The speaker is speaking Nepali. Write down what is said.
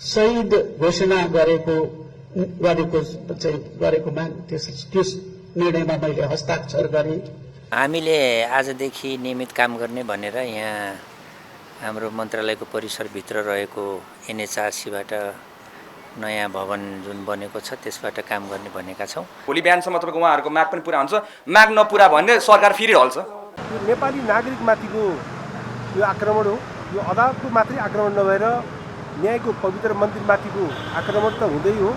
शहीद घोषणा गरेकोमा त्यस निर्णयमा मैले हस्ताक्षर गरेँ। हामीले आजदेखि नियमित काम गर्ने भनेर यहाँ हाम्रो मन्त्रालयको परिसरभित्र रहेको NHRC-बाट नयाँ भवन जुन बनेको छ त्यसबाट काम गर्ने भनेका छौँ। भोलि बिहानसम्म तपाईँको उहाँहरूको माग पनि पुरा हुन्छ, माग नपुरा भने सरकार फेरि हल्छ। नेपाली नागरिकमाथिको यो आक्रमण हो। यो अदालतको मात्रै आक्रमण नभएर न्यायको पवित्र मन्दिरमाथिको आक्रमण त हुँदै हो।